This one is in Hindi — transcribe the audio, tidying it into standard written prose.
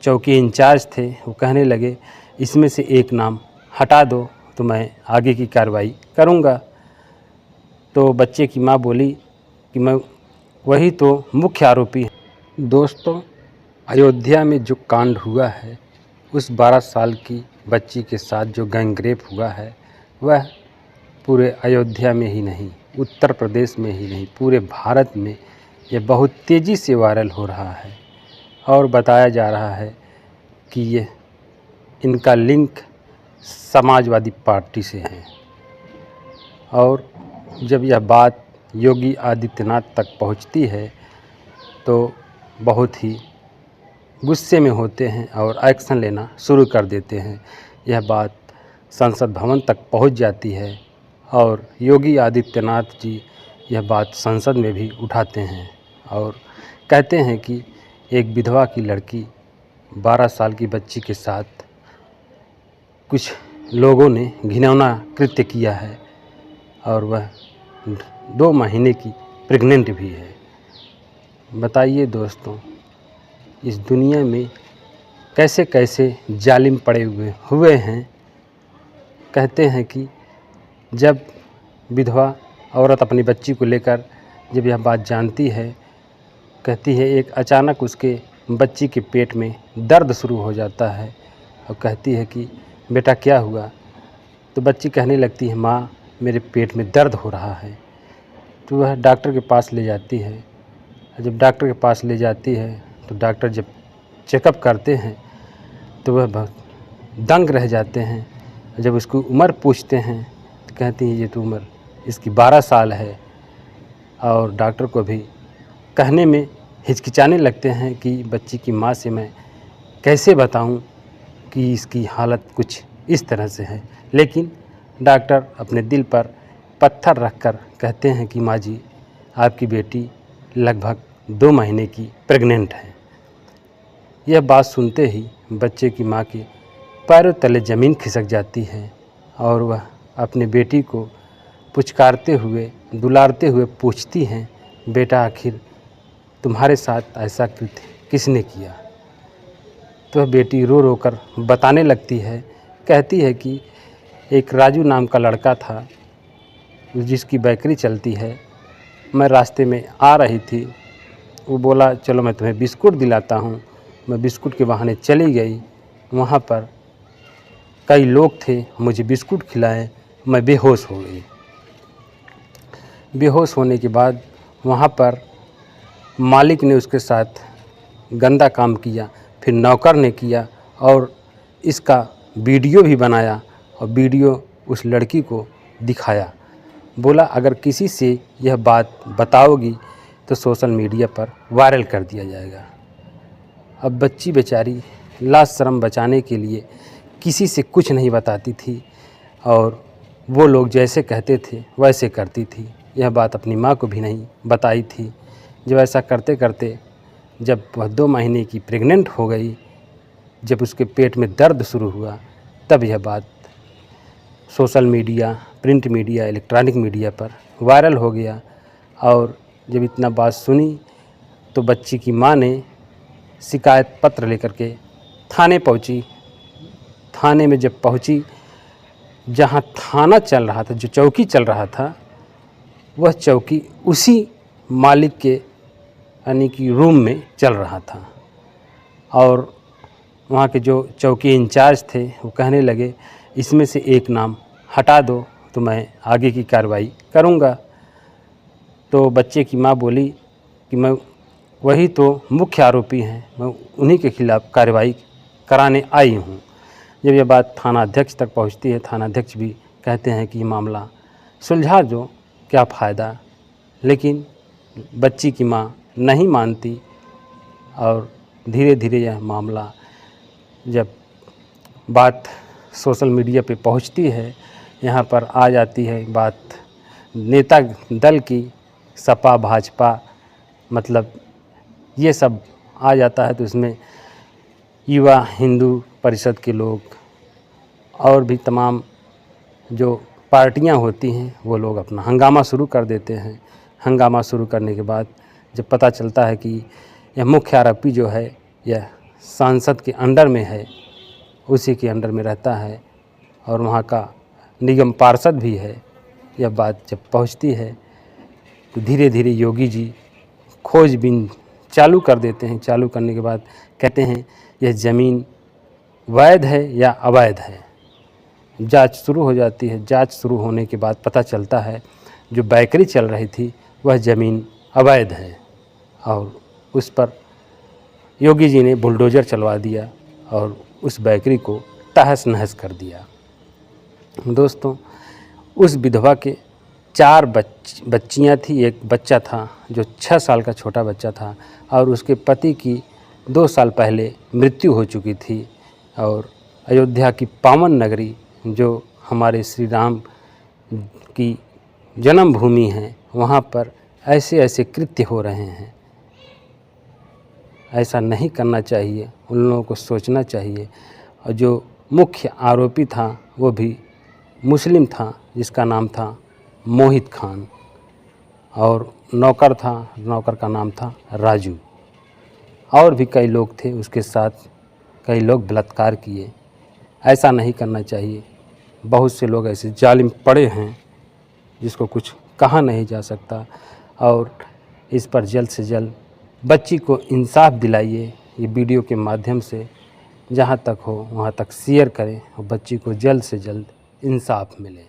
चौकी इंचार्ज थे वो कहने लगे इसमें से एक नाम हटा दो तो मैं आगे की कार्रवाई करूँगा। तो बच्चे की माँ बोली कि मैं वही तो मुख्य आरोपी हूँ। दोस्तों, अयोध्या में जो कांड हुआ है, उस 12 साल की बच्ची के साथ जो गैंगरेप हुआ है, वह पूरे अयोध्या में ही नहीं, उत्तर प्रदेश में ही नहीं, पूरे भारत में यह बहुत तेज़ी से वायरल हो रहा है और बताया जा रहा है कि ये इनका लिंक समाजवादी पार्टी से है। और जब यह बात योगी आदित्यनाथ तक पहुंचती है तो बहुत ही गुस्से में होते हैं और एक्शन लेना शुरू कर देते हैं। यह बात संसद भवन तक पहुंच जाती है और योगी आदित्यनाथ जी यह बात संसद में भी उठाते हैं और कहते हैं कि एक विधवा की लड़की 12 साल की बच्ची के साथ कुछ लोगों ने घिनौना कृत्य किया है और वह 2 महीने की प्रेग्नेंट भी है। बताइए दोस्तों, इस दुनिया में कैसे कैसे जालिम पड़े हुए हैं। कहते हैं कि जब विधवा औरत अपनी बच्ची को लेकर जब यह बात जानती है, कहती है एक अचानक उसके बच्ची के पेट में दर्द शुरू हो जाता है और कहती है कि बेटा क्या हुआ। तो बच्ची कहने लगती है माँ मेरे पेट में दर्द हो रहा है। तो वह डॉक्टर के पास ले जाती है। जब डॉक्टर के पास ले जाती है तो डॉक्टर जब चेकअप करते हैं तो वह बहुत दंग रह जाते हैं। जब उसकी उम्र पूछते हैं तो कहती है ये तो उम्र इसकी 12 साल है। और डॉक्टर को भी कहने में हिचकिचाने लगते हैं कि बच्ची की माँ से मैं कैसे बताऊं कि इसकी हालत कुछ इस तरह से है। लेकिन डॉक्टर अपने दिल पर पत्थर रखकर कहते हैं कि माँ जी आपकी बेटी लगभग 2 महीने की प्रेग्नेंट है। यह बात सुनते ही बच्चे की माँ के पैरों तले ज़मीन खिसक जाती है और वह अपने बेटी को पुचकारते हुए दुलारते हुए पूछती हैं बेटा आखिर तुम्हारे साथ ऐसा कृत्य किसने किया। तो वह बेटी रो रो कर बताने लगती है। कहती है कि एक राजू नाम का लड़का था जिसकी बेकरी चलती है। मैं रास्ते में आ रही थी, वो बोला चलो मैं तुम्हें बिस्कुट दिलाता हूँ। मैं बिस्कुट के बहाने चली गई। वहाँ पर कई लोग थे, मुझे बिस्कुट खिलाए, मैं बेहोश हो गई। बेहोश होने के बाद वहाँ पर मालिक ने उसके साथ गंदा काम किया, फिर नौकर ने किया और इसका वीडियो भी बनाया और वीडियो उस लड़की को दिखाया। बोला अगर किसी से यह बात बताओगी तो सोशल मीडिया पर वायरल कर दिया जाएगा। अब बच्ची बेचारी लाज शर्म बचाने के लिए किसी से कुछ नहीं बताती थी और वो लोग जैसे कहते थे वैसे करती थी। यह बात अपनी माँ को भी नहीं बताई थी। जब ऐसा करते करते जब वह 2 महीने की प्रेग्नेंट हो गई, जब उसके पेट में दर्द शुरू हुआ, तब यह बात social media, print media, electronic media पर वायरल हो गया। और जब इतना बात सुनी तो बच्ची की माँ ने शिकायत पत्र लेकर के थाने पहुंची। थाने में जब पहुंची, जहां थाना चल रहा था, जो चौकी चल रहा था, वह चौकी उसी मालिक के यानी कि रूम में चल रहा था। और वहाँ के जो चौकी इंचार्ज थे वो कहने लगे इसमें से एक नाम हटा दो तो मैं आगे की कार्रवाई करूँगा। तो बच्चे की माँ बोली कि मैं वही तो मुख्य आरोपी हैं, मैं उन्हीं के खिलाफ़ कार्रवाई कराने आई हूँ। जब यह बात थाना अध्यक्ष तक पहुँचती है, थाना अध्यक्ष भी कहते हैं कि ये मामला सुलझा दो, क्या फ़ायदा। लेकिन बच्ची की माँ नहीं मानती और धीरे धीरे यह मामला जब बात सोशल मीडिया पे पहुंचती है, यहाँ पर आ जाती है बात नेता दल की, सपा भाजपा मतलब ये सब आ जाता है। तो इसमें युवा हिंदू परिषद के लोग और भी तमाम जो पार्टियां होती हैं वो लोग अपना हंगामा शुरू कर देते हैं। हंगामा शुरू करने के बाद जब पता चलता है कि यह मुख्य आरोपी जो है यह सांसद के अंडर में है, उसी के अंडर में रहता है और वहाँ का निगम पार्षद भी है। यह बात जब पहुँचती है तो धीरे धीरे योगी जी खोजबीन चालू कर देते हैं। चालू करने के बाद कहते हैं यह ज़मीन वैध है या अवैध है। जांच शुरू हो जाती है। जांच शुरू होने के बाद पता चलता है जो बैकरी चल रही थी वह ज़मीन अवैध है और उस पर योगी जी ने बुलडोज़र चलवा दिया और उस बैकरी को तहस नहस कर दिया। दोस्तों, उस विधवा के 4 बच्चियाँ थी, एक बच्चा था जो 6 साल का छोटा बच्चा था और उसके पति की 2 साल पहले मृत्यु हो चुकी थी। और अयोध्या की पावन नगरी जो हमारे श्री राम की जन्मभूमि है, वहाँ पर ऐसे ऐसे कृत्य हो रहे हैं। ऐसा नहीं करना चाहिए, उन लोगों को सोचना चाहिए। और जो मुख्य आरोपी था वो भी मुस्लिम था जिसका नाम था मोहित खान और नौकर था, नौकर का नाम था राजू। और भी कई लोग थे उसके साथ, कई लोग बलात्कार किए। ऐसा नहीं करना चाहिए। बहुत से लोग ऐसे जालिम पड़े हैं जिसको कुछ कहा नहीं जा सकता और इस पर जल्द से जल्द बच्ची को इंसाफ दिलाइए। ये वीडियो के माध्यम से जहाँ तक हो वहाँ तक शेयर करें और बच्ची को जल्द से जल्द इंसाफ मिले।